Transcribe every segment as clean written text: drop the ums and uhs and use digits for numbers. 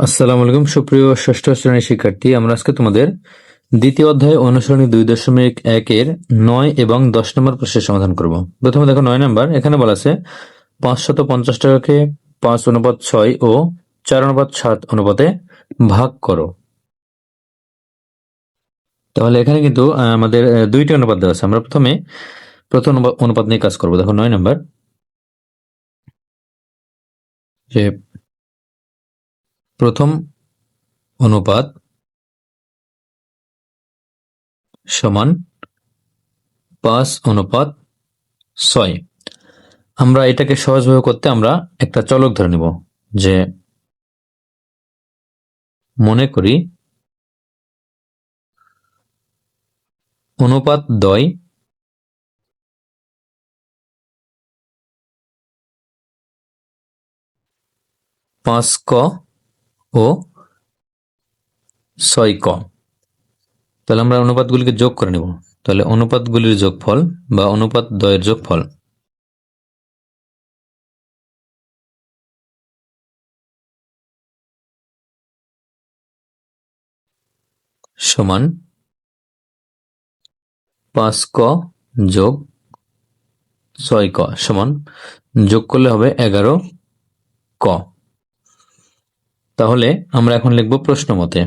আসসালামু আলাইকুম সুপ্রিয় ষষ্ঠ শ্রেণীর শিক্ষার্থী, আমরা আজকে তোমাদের দ্বিতীয় অধ্যায় অনুসরণী 2.1-এর 9 এবং 10 নম্বর প্রশ্নের সমাধান করব। প্রথমে দেখো 9 নম্বর, এখানে বলা আছে 550 টাকাকে 5:6 ও 4:7 অনুপাতে ভাগ করো। তাহলে এখানে কিন্তু আমাদের দুইটি অনুপাত দেওয়া আছে। আমরা প্রথমে প্রথম অনুপাত নিয়ে কাজ করব। দেখো 9 নম্বর, যে প্রথম অনুপাত সমান 5:6। আমরা এটাকে সহজভাবে করতে আমরা একটা চলক ধরে নিব, যে মনে করি অনুপাত দ্বয় 5ক ও 6ক। তাহলে আমরা অনুপাতগুলিকে যোগ করে নিব। তাহলে অনুপাতগুলির যোগফল বা অনুপাত দ্বয়ের যোগফল সমান 5ক যোগ 6ক সমান, যোগ করলে হবে 11ক। তাহলে আমরা এখন লিখব প্রশ্নমতে।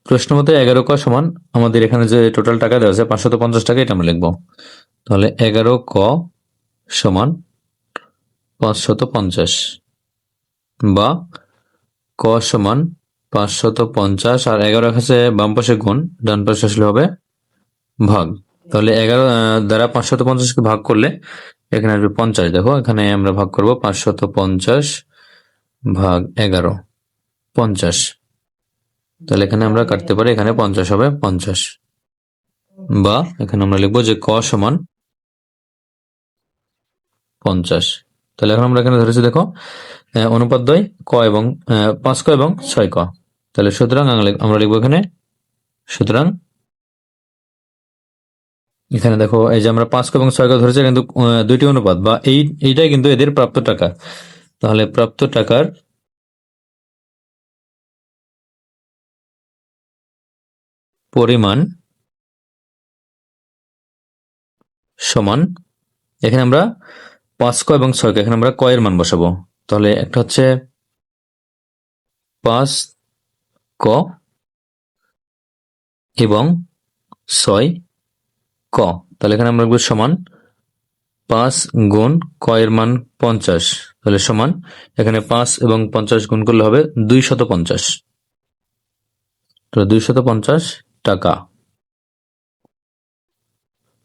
প্রশ্নমতে 11ক সমান আমাদের এখানে যে টোটাল টাকা দেওয়া আছে 550 টাকা, এটা আমরা লিখব। তাহলে 11ক সমান 550, বা ক সমান 550, আর 11 কাছে বাম পাশে গুণ, ডান পাশে আসলে হবে ভাগ। তাহলে 11 দ্বারা 550কে ভাগ করলে এখানে আসবে 50। দেখো এখানে আমরা ভাগ করব 550 ভাগ 11, 50। তাহলে এখানে আমরা কাটতে পারি, এখানে 50 হবে 50, বা এখানে আমরা লিখবো যে ক সমান 50। তাহলে এখন আমরা এখানে ধরেছি, দেখো অনুপাত দ্বয় ক এবং 5ক এবং 6ক। তাহলে সুতরাং আমরা লিখবো এখানে, সুতরাং এখানে দেখো এই যে আমরা 5ক এবং 6ক ধরেছি, কিন্তু দুইটি অনুপাত, বা এইটাই কিন্তু এদের প্রাপ্ত টাকা। তাহলে প্রাপ্ত টাকার পরিমাণ সমান, এখানে আমরা 5ক এবং 6ক, এখানে আমরা ক এর মান বসাবো। তাহলে একটা হচ্ছে 5ক এবং 6ক। তাহলে এখানে আমরা লিখব সমান 5 গুণ ক এর মান 50। তাহলে সমান, এখানে 5 এবং 50 গুণ করলে হবে 250। তো 250 টাকা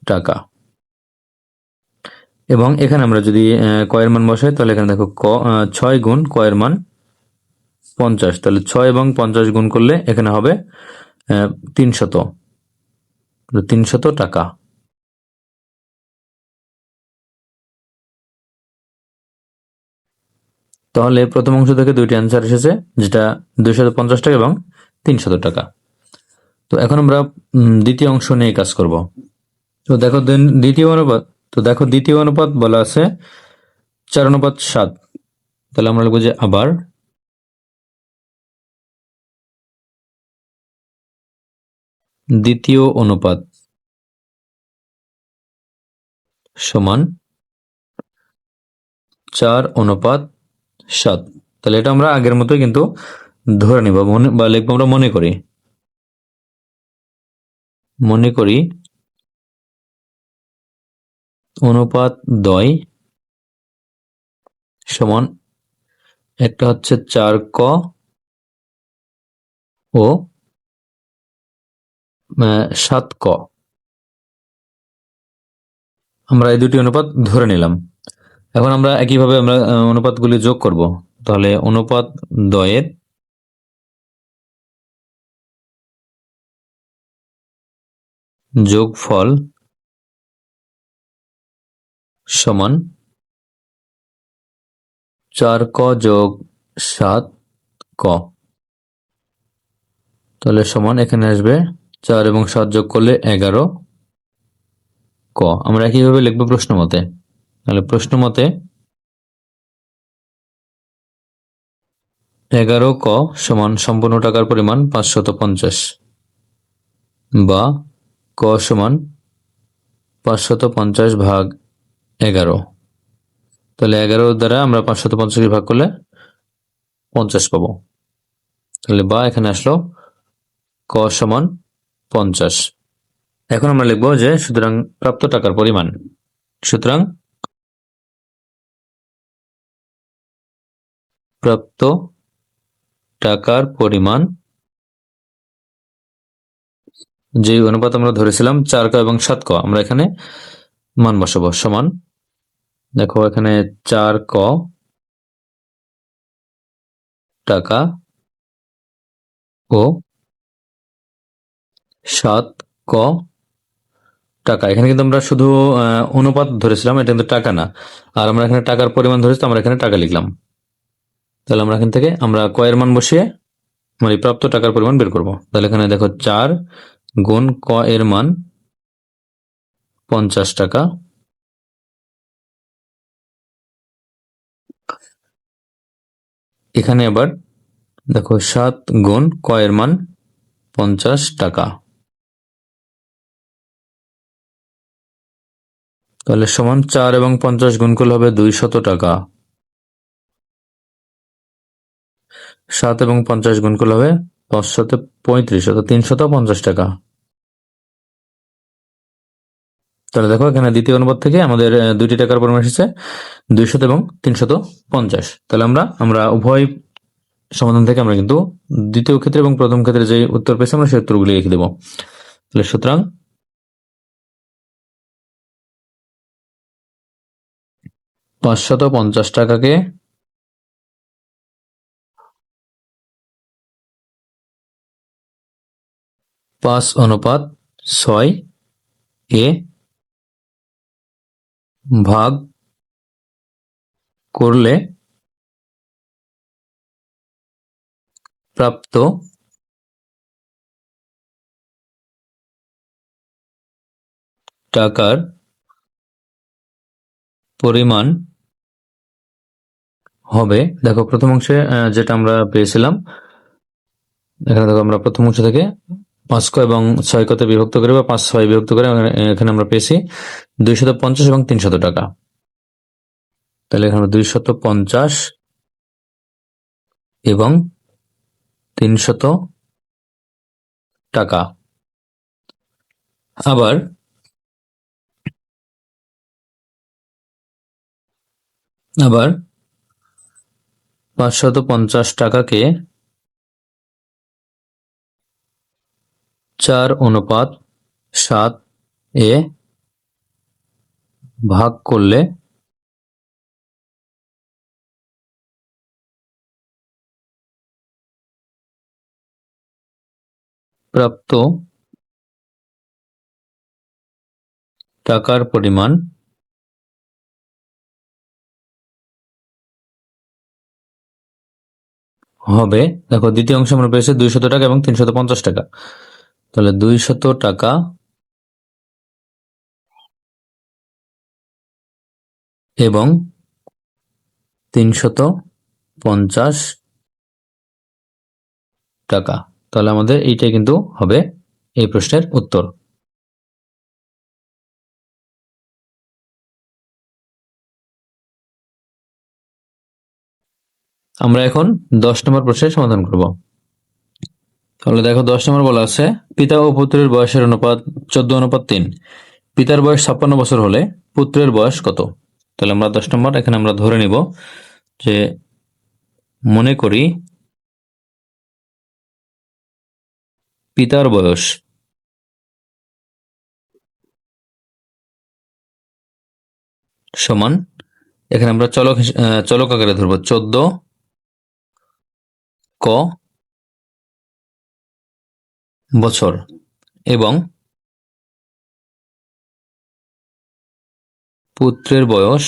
টাকা। এবং এখানে আমরা যদি ক এর মান বসাই, তাহলে এখানে দেখো 6 গুণ ক এর মান 50। তাহলে 6 এবং 50 গুণ করলে এখানে হবে 300, 300 টাকা। তাহলে প্রথম অংশ থেকে দুইটি অ্যান্সার এসেছে, যেটা 250 টাকা এবং 300 টাকা। তো এখন আমরা দ্বিতীয় অংশ নিয়ে কাজ করব। তো দেখো দ্বিতীয় অনুপাত বলা আছে 4:7। তাহলে আমরা লিখবো যে আবার দ্বিতীয় অনুপাত সমান 4:7। তাহলে এটা আমরা আগের মতোই কিন্তু ধরে নিব, বা লিখবো আমরা মনে করি অনুপাত দ্বয় সমান, একটা হচ্ছে 4ক ও 7ক। আমরা এই দুটি অনুপাত ধরে নিলাম। এখন আমরা একইভাবে আমরা অনুপাতগুলি যোগ করব। তাহলে অনুপাত দ্বয়ের যোগফল সমান 4ক যোগ 7ক। তাহলে সমান, এখানে আসবে 4 এবং 7 যোগ করলে 11ক। আমরা একইভাবে লিখবো প্রশ্ন মতে। তাহলে প্রশ্ন মতে 11 ক সমান সম্পূর্ণ টাকার পরিমাণ 550, বা ক সমান 550 ভাগ 11। তাহলে 11 দ্বারা আমরা 550 ভাগ করলে 50 পাবো। তাহলে বা এখানে আসলো ক সমান 50। এখন আমরা লিখবো যে সুতরাং প্রাপ্ত টাকার পরিমাণ, সুতরাং প্রাপ্ত টাকার পরিমাণ, যে অনুপাত আমরা ধরেছিলাম 4 ক এবং 7 ক, আমরা এখানে মান বসাবো, সমান, দেখো এখানে 4 ক টাকা ও 7 ক টাকা। এখানে কিন্তু আমরা শুধু অনুপাত ধরেছিলাম, এটা কিন্তু টাকা না, আর আমরা এখানে টাকার পরিমাণ ধরেছি, আমরা এখানে টাকা লিখলাম। তাহলে আমরা এখান থেকে আমরা ক এর মান বসিয়ে মানে প্রাপ্ত টাকার পরিমাণ বের করব। তাহলে এখানে দেখো 4 গুণ ক এর মান 50 টাকা, এখানে আবার দেখো 7 গুণ ক এর মান 50 টাকা, তাহলে সমান 4 এবং 50 গুণ করলে হবে 200 টাকা, 7 এবং 50 গুণ করলে হবে 535, অর্থাৎ 350 টাকা। তাহলে দেখো এখানে দ্বিতীয় অনুপাত থেকে আমাদের দুইটি টাকার পরিমাণ এসেছে, 200 এবং 350। তাহলে আমরা উভয় সমাধান থেকে আমরা কিন্তু দ্বিতীয় ক্ষেত্রে এবং প্রথম ক্ষেত্রে যে উত্তর পেয়েছি আমরা সেই উত্তরগুলি লিখে দেবো। তাহলে সুতরাং 550 টাকাকে 5:6 এ ভাগ করলে প্রাপ্ত টাকার পরিমাণ হবে, দেখো প্রথম অংশে যেটা আমরা পেয়েছিলাম, এখানে দেখো আমরা প্রথম অংশ থেকে 5 ক এবং 6 কতে বিভক্ত করে বা 5-6 বিভক্ত করে এখানে আমরা পেয়েছি 250 এবং 300 টাকা। তাহলে এখানে 250 এবং 300 টাকা। আবার 550 টাকাকে 4:7 এ ভাগ করলে প্রাপ্ত টাকার পরিমাণ হবে, দেখো দ্বিতীয় অংশে আমরা পেয়েছি 200 টাকা এবং 350 টাকা। তাহলে 200 টাকা এবং 350 টাকা। তাহলে আমাদের এইটাই কিন্তু হবে এই প্রশ্নের উত্তর। আমরা এখন 10 নম্বর প্রশ্নের সমাধান করব। তাহলে দেখো 10 নম্বর বলা আছে, পিতা ও পুত্রের বয়সের অনুপাত 14:3। পিতার বয়স 56 বছর হলে পুত্রের বয়স কত? তাহলে আমরা 10 নম্বর এখানে আমরা ধরে নিব যে, মনে করি পিতার বয়স সমান, এখানে আমরা চলক আকারে ধরবো 14 ক বছর এবং পুত্রের বয়স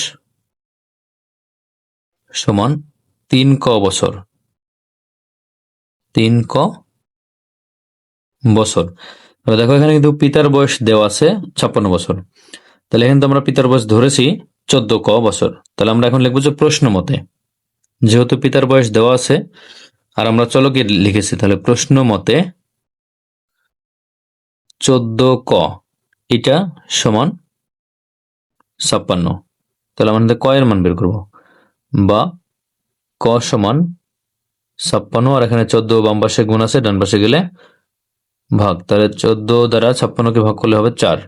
সমান 3 ক বছর, 3 ক বছর। তবে দেখো এখানে কিন্তু পিতার বয়স দেওয়া আছে 56 বছর, তাহলে এখানে তো আমরা পিতার বয়স ধরেছি 14 ক বছর। তাহলে আমরা এখন লিখবো যে প্রশ্ন মতে, যেহেতু পিতার বয়স দেওয়া আছে আর আমরা চলকে লিখেছি। তাহলে প্রশ্ন মতে 14 ক এটা সমান 56। তাহলে আমাদের ক এর মান বের করব, বা ক সমান 56, আর এখানে 14 বাম পাশে গুণ আছে, ডান পাশে গেলে ভাগ। তাহলে 14 দ্বারা 56কে ভাগ করলে হবে 4।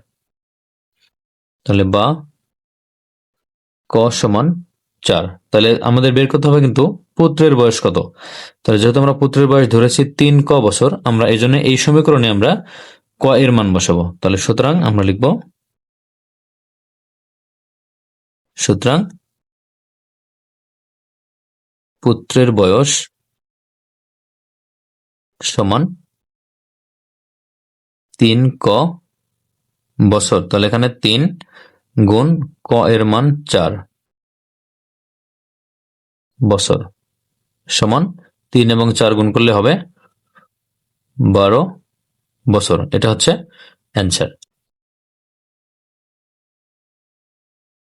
তাহলে বা ক সমান 4। তাহলে আমাদের বের করতে হবে কিন্তু পুত্রের বয়স কত। তাহলে যেহেতু আমরা পুত্রের বয়স ধরেছি 3 ক বছর, আমরা এই জন্য এই সমীকরণে আমরা ক এর মান বসাবো। তাহলে সুতরাং আমরা লিখব, সুতরাং পুত্রের বয়স সমান 3 ক বছর। তাহলে এখানে 3 গুণ ক এর মান 4 বছর সমান 3 এবং 4 গুণ করলে হবে 12 বছর। এটা হচ্ছে অ্যান্সার।